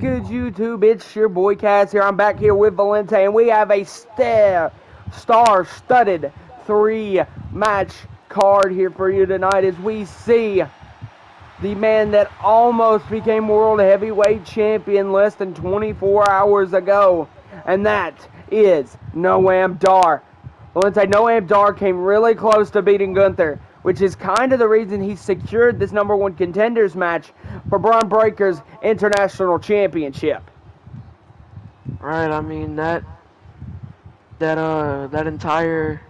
good, YouTube? It's your boy Cass here. I'm back here with Valente, and we have a star-studded 3-match card here for you tonight as we see the man that almost became World Heavyweight Champion less than 24 hours ago, and that is Noam Dar. Valente, Noam Dar came really close to beating Gunther, which is kind of the reason he secured this #1 contenders match for Braun Breaker's International Championship. Right, I mean that entire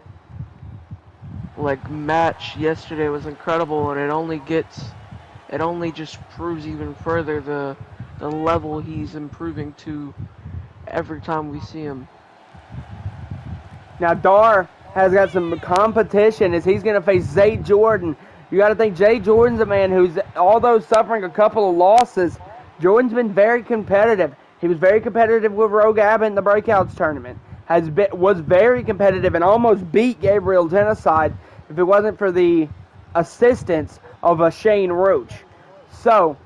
match yesterday was incredible, and it only just proves even further the level he's improving to every time we see him. Now Dar has got some competition as he's going to face Zay Jordan. You got to think Zay Jordan's a man who's, although suffering a couple of losses, Jordan's been very competitive. He was very competitive with Rogue Abbott in the Breakouts tournament. Was very competitive and almost beat Gabriel Genocide if it wasn't for the assistance of a Shane Roach. So,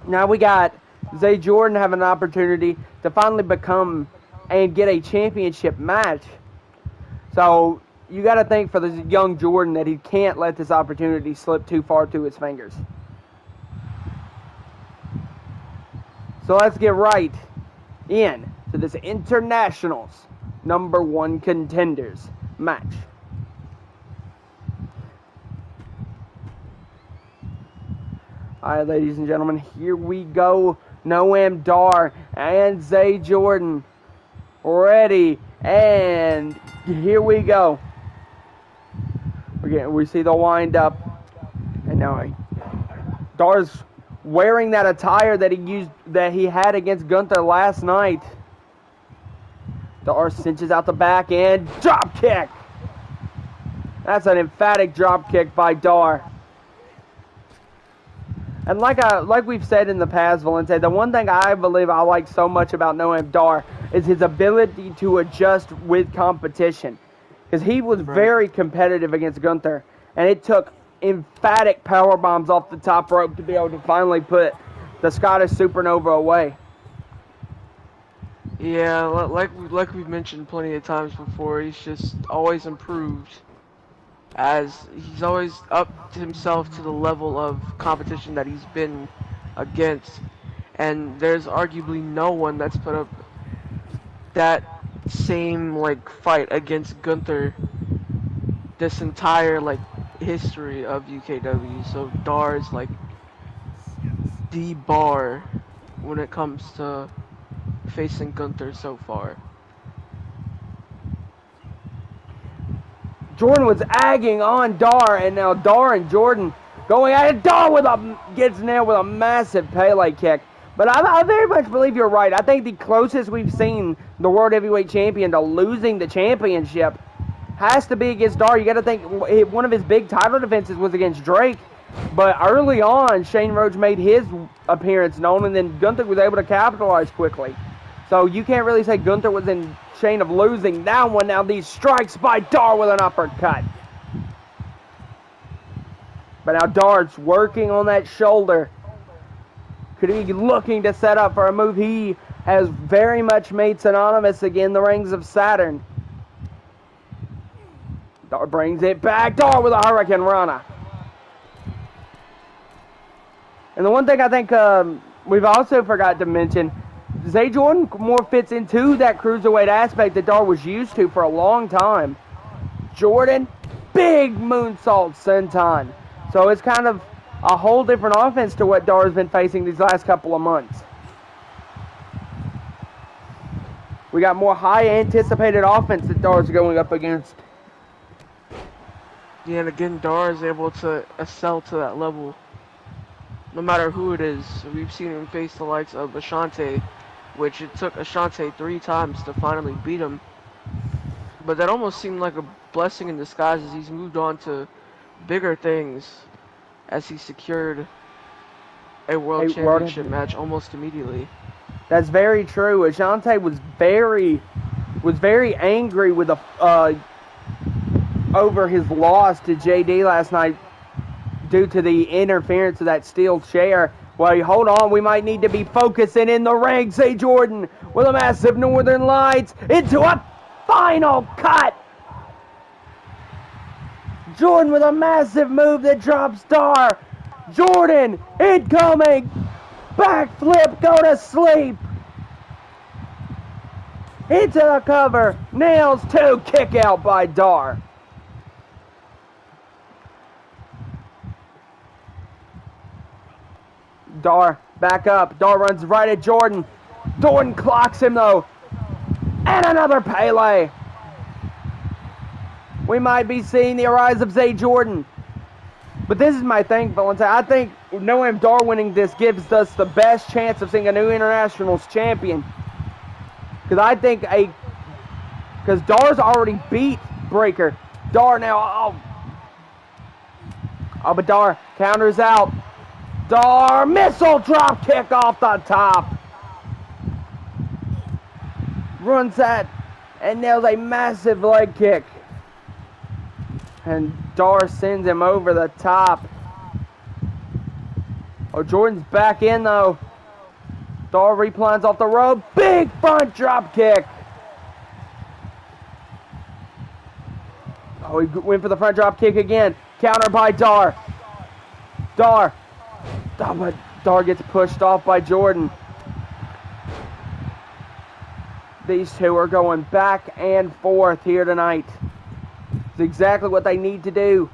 now we got Zay Jordan having an opportunity to finally become and get a championship match. So, you got to think for this young Jordan that he can't let this opportunity slip too far through his fingers. So let's get right in to this Internationals #1 contenders match. Alright, ladies and gentlemen, here we go. Noam Dar and Zay Jordan ready, and here we go. We see the wind up, and now Dar's wearing that attire that he had against Gunther last night. Dar cinches out the back and drop kick. That's an emphatic drop kick by Dar. And like we've said in the past, Valente, the one thing I believe I like so much about Noam Dar is his ability to adjust with competition. Because he was very competitive against Gunther, and it took emphatic power bombs off the top rope to be able to finally put the Scottish Supernova away. Yeah, like we've mentioned plenty of times before, he's just always improved, as he's always upped himself to the level of competition that he's been against, and there's arguably no one that's put up that same fight against Gunther this entire history of UKW. So Dar is the bar when it comes to facing Gunther so far. Jordan was egging on Dar, and now Dar and Jordan going at it. Dar gets nailed with a massive Pele kick. But I very much believe you're right. I think the closest we've seen the World Heavyweight Champion to losing the championship has to be against Dar. You got to think one of his big title defenses was against Drake. But early on, Shane Roach made his appearance known, and then Gunther was able to capitalize quickly. So you can't really say Gunther was in chain of losing that one. Now these strikes by Dar with an uppercut. But now Dar's working on that shoulder. Could he be looking to set up for a move he has very much made synonymous again, the Rings of Saturn. Dar brings it back. Dar with a Hurricane Rana. And the one thing I think we've also forgot to mention, Zay Jordan more fits into that cruiserweight aspect that Dar was used to for a long time. Jordan, big moonsault senton. So it's kind of a whole different offense to what Dar has been facing these last couple of months. We got more high anticipated offense that Dar's going up against. Yeah, and again, Dar is able to excel to that level, no matter who it is. We've seen him face the likes of Ashante, which it took Ashante 3 times to finally beat him. But that almost seemed like a blessing in disguise as he's moved on to bigger things, as he secured a World Championship match almost immediately. That's very true. Ashante was very angry with over his loss to JD last night due to the interference of that steel chair Well, hold on. We might need to be focusing in the ring. Zay Jordan with a massive Northern Lights into a final cut. Jordan with a massive move that drops Dar. Jordan incoming. Backflip, go to sleep. Into the cover. Nails 2. Kick out by Dar. Dar back up. Dar runs right at Jordan. Jordan clocks him though. And another Pele. We might be seeing the rise of Zay Jordan. But this is my thing, Valentine. I think Noam Dar winning this gives us the best chance of seeing a new Internationals champion. Because I think because Dar's already beat Breaker. Dar now, but Dar counters out. Dar, missile drop kick off the top. Runs that and nails a massive leg kick. And Dar sends him over the top. Oh, Jordan's back in though. Dar replines off the rope. Big front drop kick. Oh, he went for the front drop kick again. Counter by Dar. Dar. But Dar gets pushed off by Jordan. These two are going back and forth here tonight. It's exactly what they need to do.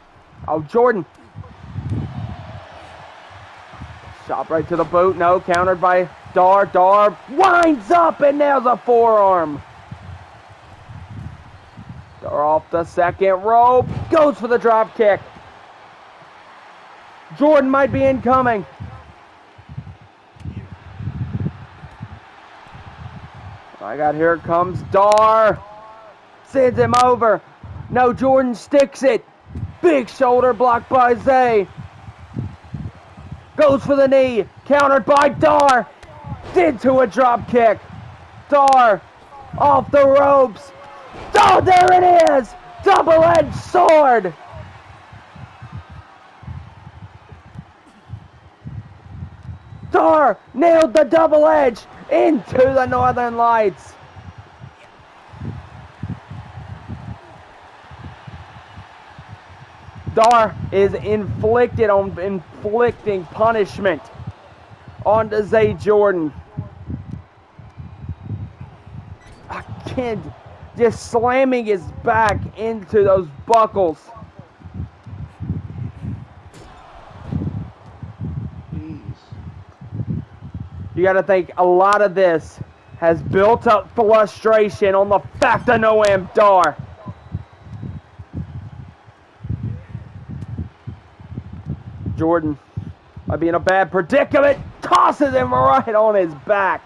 Oh, Jordan. Shot right to the boot. No, countered by Dar. Dar winds up and nails a forearm. Dar off the second rope. Goes for the drop kick. Jordan might be incoming. Here it comes Dar. Sends him over. No, Jordan sticks it. Big shoulder block by Zay. Goes for the knee. Countered by Dar. Into a drop kick. Dar off the ropes. Oh, there it is. Double-edged sword. Dar nailed the double edge into the Northern Lights. Dar is inflicting punishment onto Zay Jordan. Again, just slamming his back into those buckles. You got to think a lot of this has built up frustration on the fact of Noam Dar. Jordan might be in a bad predicament. Tosses him right on his back.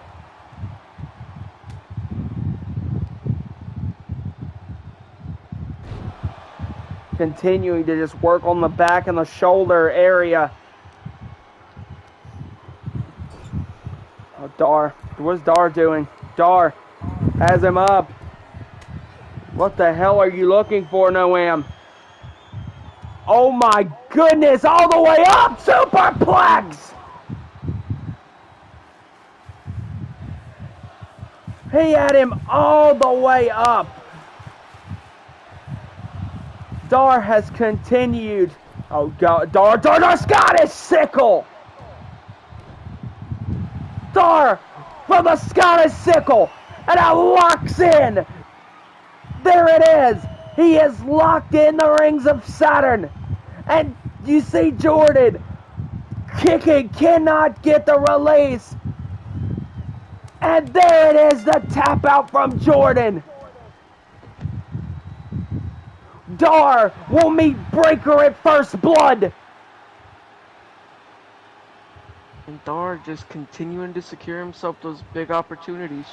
Continuing to just work on the back and the shoulder area. Oh, Dar. What's Dar doing? Dar has him up. What the hell are you looking for, Noam? Oh my goodness, all the way up! Superplex! He had him all the way up. Dar has continued. Oh God, Dar, Scottish sickle! Dar for the Scottish sickle, and it locks in. There it is. He is locked in the rings of Saturn. And you see Jordan kicking, cannot get the release. And there it is, the tap out from Jordan. Dar will meet Breaker at first blood. And Dar just continuing to secure himself those big opportunities.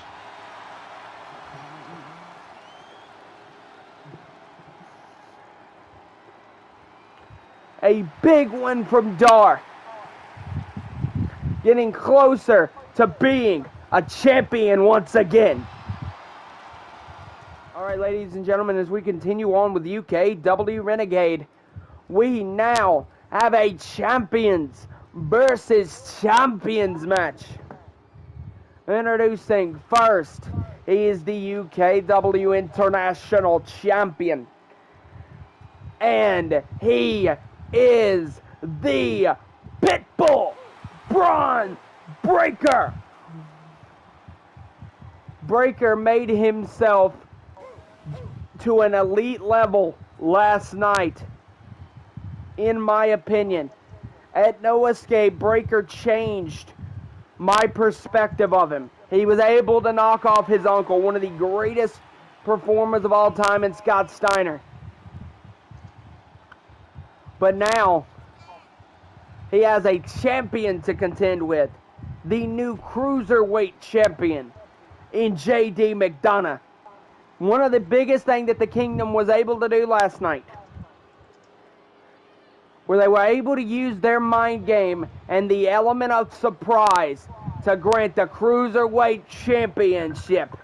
A big win from Dar. Getting closer to being a champion once again. Alright, ladies and gentlemen, as we continue on with UKW Renegade, we now have a Champions versus champions match. Introducing first, he is the UKW International Champion. And he is the Pitbull Braun Breaker. Breaker made himself to an elite level last night, in my opinion. At No Escape, Breaker changed my perspective of him. He was able to knock off his uncle, one of the greatest performers of all time in Scott Steiner. But now, he has a champion to contend with. The new Cruiserweight champion in J.D. McDonough. One of the biggest things that the Kingdom was able to do last night, where they were able to use their mind game and the element of surprise to grant the Cruiserweight Championship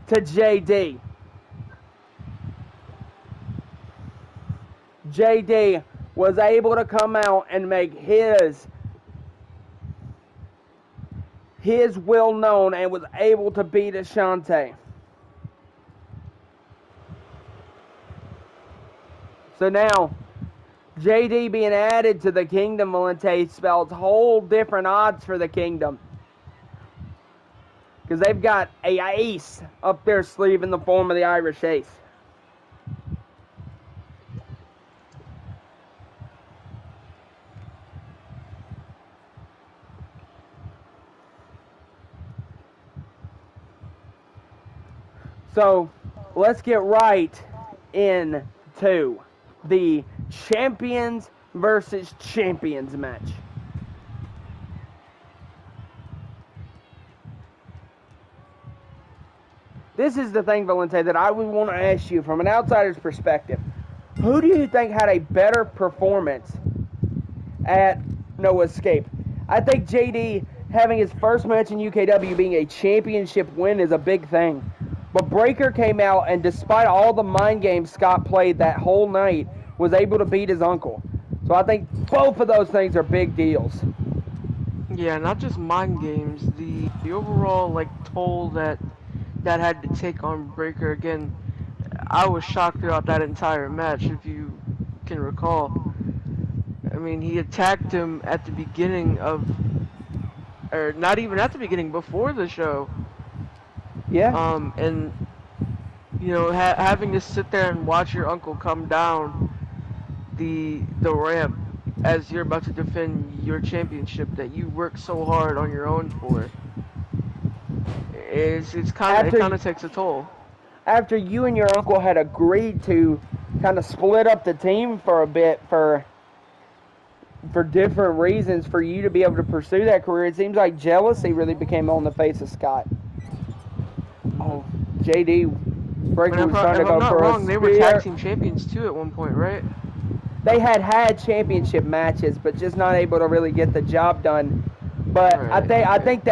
to JD. JD was able to come out and make his will known and was able to beat Ashante. So now, JD being added to the Kingdom, Valente, spells whole different odds for the Kingdom. Because they've got an ace up their sleeve in the form of the Irish Ace. So, let's get right into the champions versus champions match. This is the thing, Valente, that I would want to ask you from an outsider's perspective. Who do you think had a better performance at No Escape? I think JD having his first match in UKW being a championship win is a big thing. But Breaker came out and despite all the mind games Scott played that whole night, was able to beat his uncle. So I think both of those things are big deals. Yeah, not just mind games. The overall toll that had to take on Breaker again. I was shocked throughout that entire match, if you can recall. I mean, he attacked him at the beginning of, or not even at the beginning, before the show. Yeah. And you know, having to sit there and watch your uncle come down the ramp as you're about to defend your championship that you worked so hard on your own for. It kind of takes a toll. After you and your uncle had agreed to kind of split up the team for a bit for different reasons for you to be able to pursue that career, it seems like jealousy really became on the face of Scott. Oh, JD Breaker was trying to go for a spear. They were tag team champions too at one point, right? They had championship matches, but just not able to really get the job done. But right, I think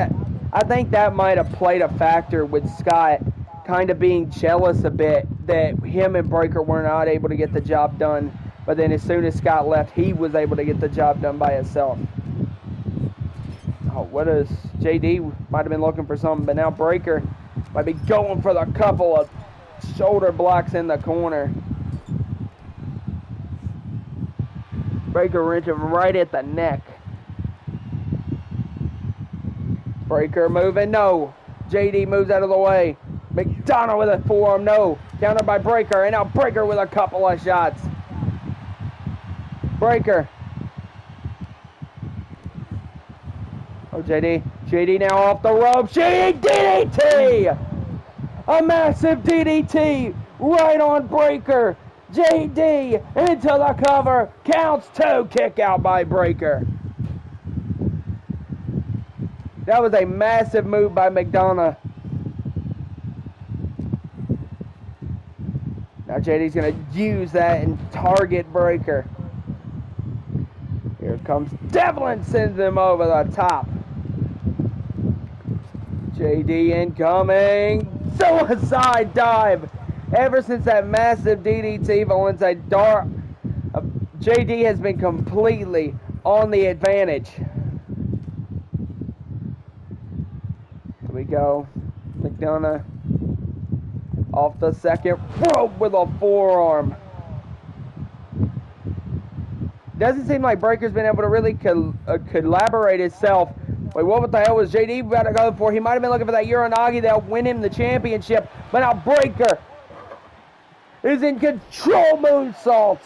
that might have played a factor with Scott kind of being jealous a bit that him and Breaker were not able to get the job done. But then as soon as Scott left, he was able to get the job done by himself. Oh, what is JD might have been looking for something, but now Breaker might be going for the couple of shoulder blocks in the corner. Breaker wrenching right at the neck. Breaker moving, no. JD moves out of the way. McDonough with a forearm, no. Countered by Breaker, and now Breaker with a couple of shots. Breaker. Oh, JD now off the ropes. JD DDT! A massive DDT right on Breaker. JD into the cover. Counts two. Kick out by Breaker. That was a massive move by McDonough. Now JD's going to use that and target Breaker. Here comes Devlin, sends him over the top. JD incoming. Suicide dive. Ever since that massive DDT Valente JD has been completely on the advantage. go. McDonough off the second rope with a forearm. Doesn't seem like Breaker's been able to really collaborate himself. Wait, what the hell was JD about to go for? He might have been looking for that Uranagi that'll win him the championship. But now Breaker is in control moonsault.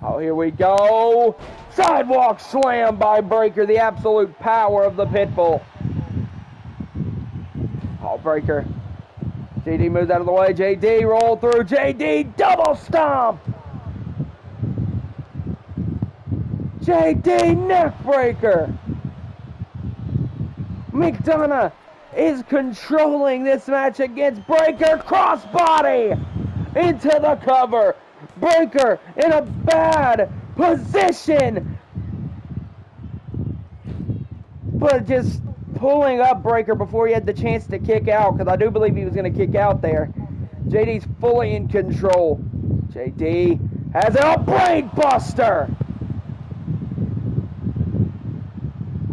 Oh, here we go. Sidewalk slam by Breaker. The absolute power of the Pitbull. Oh, Breaker. JD moves out of the way. JD roll through. JD double stomp. JD neck breaker. McDonough is controlling this match against Breaker. Crossbody into the cover. Breaker in a bad position, but just pulling up Breaker before he had the chance to kick out, because I do believe he was going to kick out there. JD's fully in control. JD has a brain buster.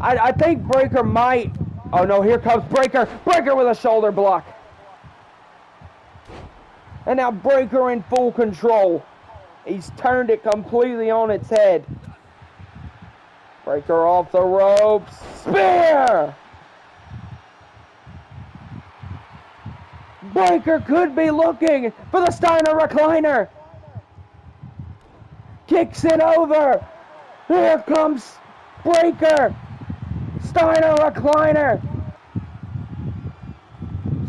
I think Breaker might. Oh no, here comes Breaker. Breaker with a shoulder block. And now Breaker in full control. He's turned it completely on its head. Breaker off the ropes. Spear! Breaker could be looking for the Steiner recliner. Kicks it over. Here comes Breaker. Steiner recliner.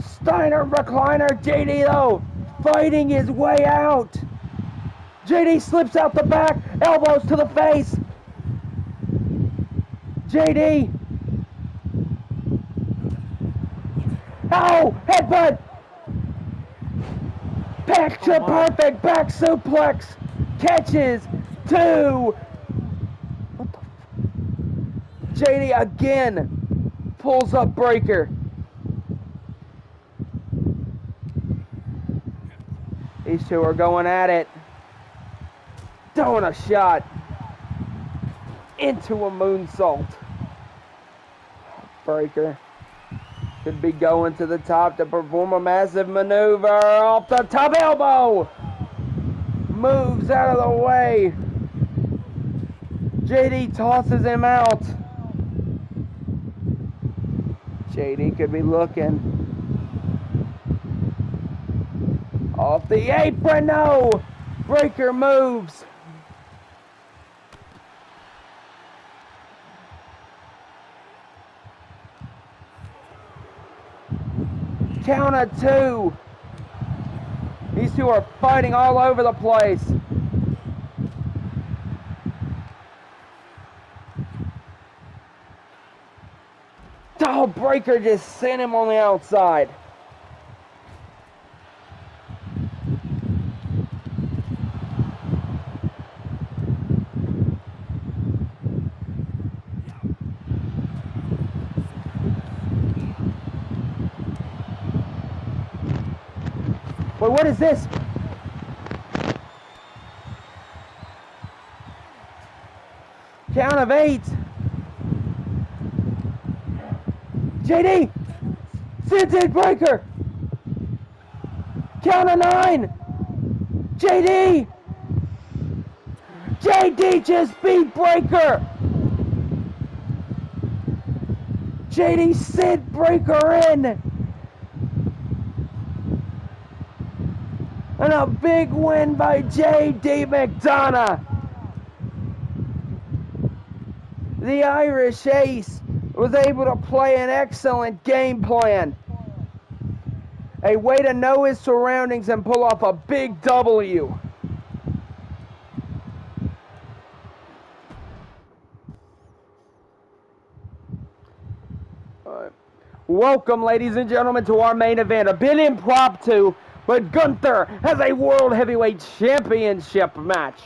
Steiner recliner. JD though fighting his way out. JD slips out the back. Elbows to the face. JD. Oh, headbutt. Picture perfect back suplex. Catches two. What the JD again pulls up Breaker. These two are going at it. Throwing a shot into a moonsault. Breaker could be going to the top to perform a massive maneuver off the top elbow. Moves out of the way. JD tosses him out. JD could be looking. Off the apron, no! Breaker moves. Count of two. These two are fighting all over the place. Oh, Breaker just sent him on the outside. Wait, what is this? Count of 8. JD! Scented Breaker! Count of 9! JD! JD just beat Breaker! JD sent Breaker in! And a big win by JD McDonough. The Irish Ace was able to play an excellent game plan. A way to know his surroundings and pull off a big W. Welcome, ladies and gentlemen, to our main event. A bit impromptu, but Gunther has a World Heavyweight Championship match.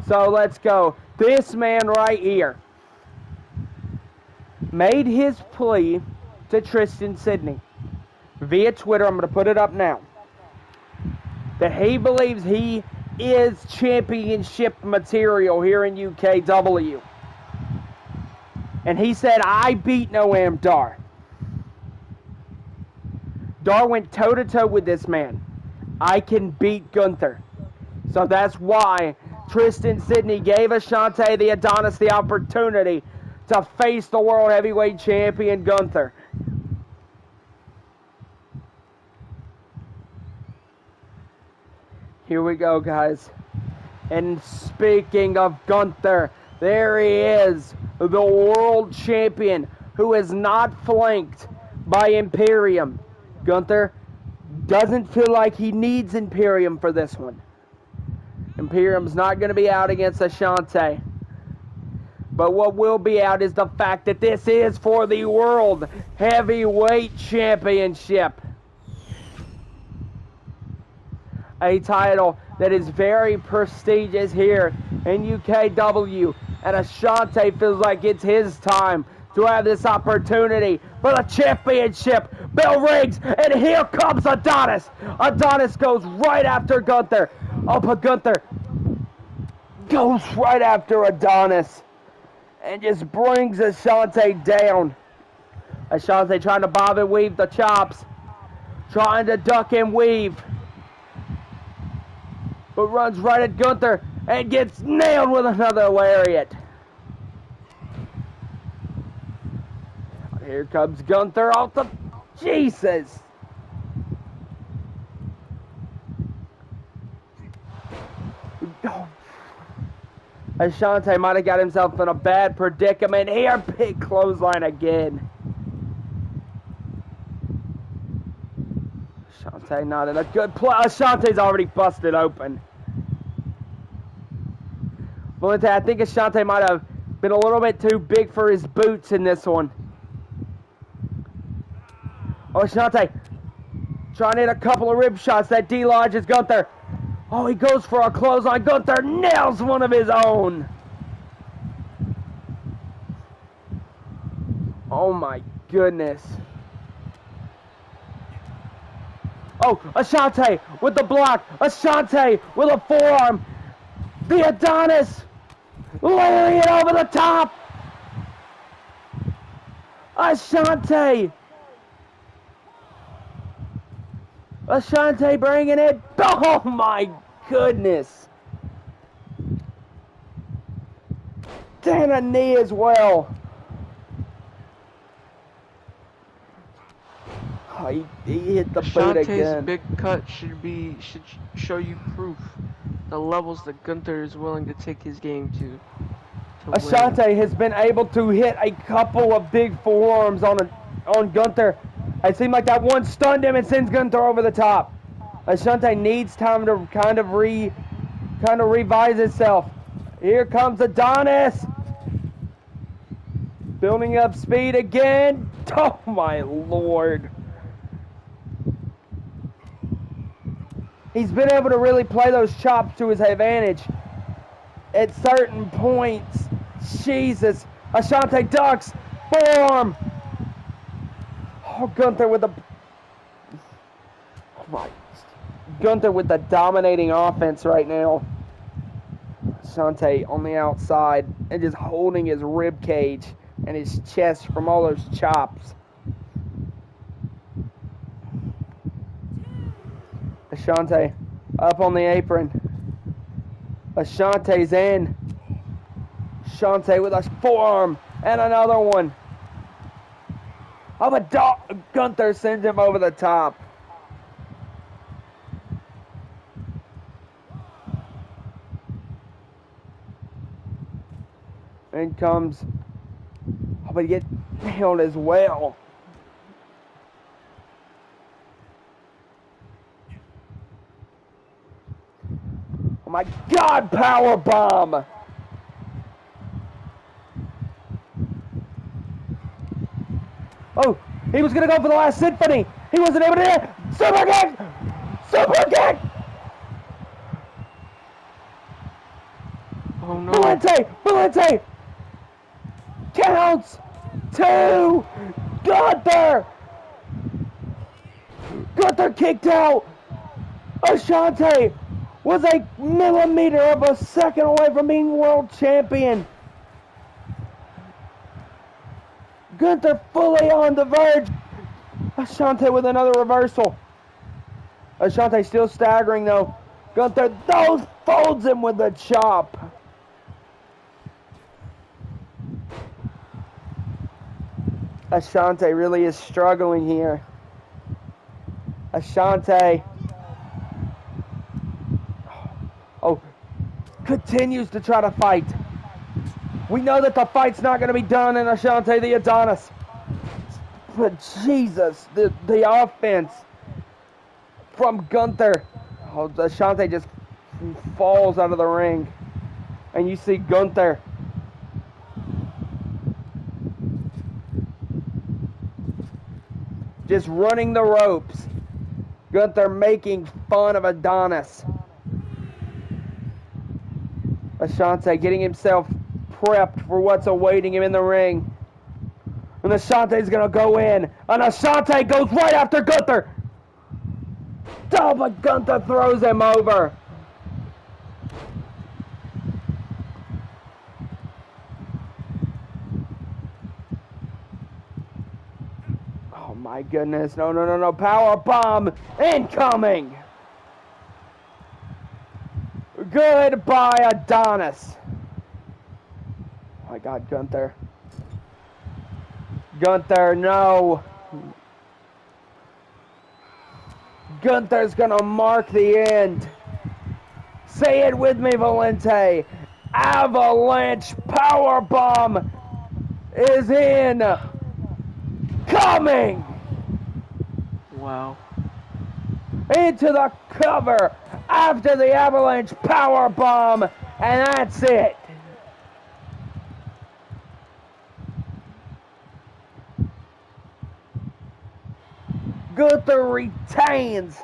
So let's go. This man right here made his plea to Tristan Sidney via Twitter. I'm going to put it up now. That he believes he is championship material here in UKW. And he said, I beat Noam Dar. Dar went toe-to-toe with this man. I can beat Gunther. So that's why Tristan Sidney gave Ashante the Adonis the opportunity to face the World Heavyweight Champion Gunther. Here we go, guys. And speaking of Gunther, there he is, the world champion who is not flanked by Imperium. Gunther doesn't feel like he needs Imperium for this one. Imperium's not going to be out against Ashante. But what will be out is the fact that this is for the World Heavyweight Championship. A title that is very prestigious here in UKW. And Ashante feels like it's his time to have this opportunity for the championship. Bell rings, and here comes Adonis. Adonis goes right after Gunther. Oh, but Gunther goes right after Adonis and just brings Ashante down. Ashante trying to bob and weave the chops. Trying to duck and weave. But runs right at Gunther and gets nailed with another lariat. Here comes Gunther off the... Jesus! Oh. Ashante might have got himself in a bad predicament here. Big clothesline again. Ashante not in a good place. Ashante's already busted open. Valente, I think Ashante might have been a little bit too big for his boots in this one. Oh, Ashante trying to hit a couple of rib shots that delodges Gunther. Oh, he goes for a clothesline. Gunther nails one of his own. Oh my goodness. Oh, Ashante with the block. Ashante with a forearm. The Adonis laying it over the top. Ashante. Ashante bringing it. Oh my goodness. Damn, a knee as well. Oh, he hit the boot again. Ashante's big cut should show you proof the levels that Gunther is willing to take his game to Ashante win. has been able to hit a couple of big forearms on Gunther. It seemed like that one stunned him and sends Gunther over the top. Ashante needs time to kind of revise itself. Here comes Adonis. Building up speed again. Oh my Lord. He's been able to really play those chops to his advantage at certain points. Jesus. Ashante ducks. Forearm. Oh, Gunther with the... Oh my... Gunther with the dominating offense right now. Ashante on the outside and just holding his rib cage and his chest from all those chops. Ashante up on the apron. Ashante's in. Ashante with a forearm and another one. Oh, but Gunther sends him over the top. In comes... Oh, but he gets nailed as well. Oh my God, power bomb! Oh, he was gonna go for the last symphony. He wasn't able to do it. Super kick! Super kick! Oh no. Valente! Counts! 2! Gunther! Gunther kicked out! Ashante was a millimeter of a second away from being world champion. Gunther fully on the verge. Ashante with another reversal. Ashante still staggering though. Gunther folds him with a chop. Ashante really is struggling here. Ashante. Oh, continues to try to fight. We know that the fight's not going to be done in Ashante the Adonis. But Jesus, the offense from Gunther. Oh, Ashante just falls out of the ring. And you see Gunther just running the ropes. Gunther making fun of Adonis. Ashante getting himself prepped for what's awaiting him in the ring. And Ashante's going to go in. And Ashante goes right after Gunther. Oh, but Gunther throws him over. Oh my goodness. No. Power bomb incoming. Goodbye, Adonis. Oh my God, Gunther. Gunther, no. Gunther's gonna mark the end. Say it with me, Valente. Avalanche powerbomb is in. Coming. Wow. Into the cover after the Avalanche powerbomb, and that's it. Gunther retains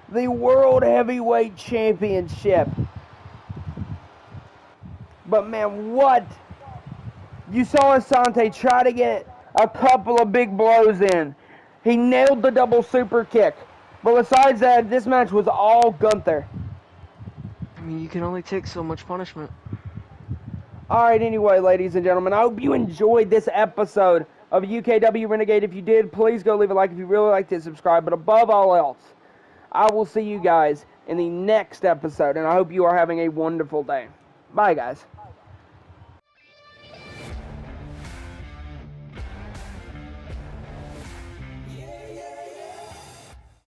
the World Heavyweight Championship. But man, what? You saw Asante try to get a couple of big blows in. He nailed the double super kick. But besides that, this match was all Gunther. I mean, you can only take so much punishment. Alright, anyway, ladies and gentlemen, I hope you enjoyed this episode of UKW Renegade. If you did, please go leave a like if you really liked it, subscribe. But above all else, I will see you guys in the next episode, and I hope you are having a wonderful day. Bye, guys.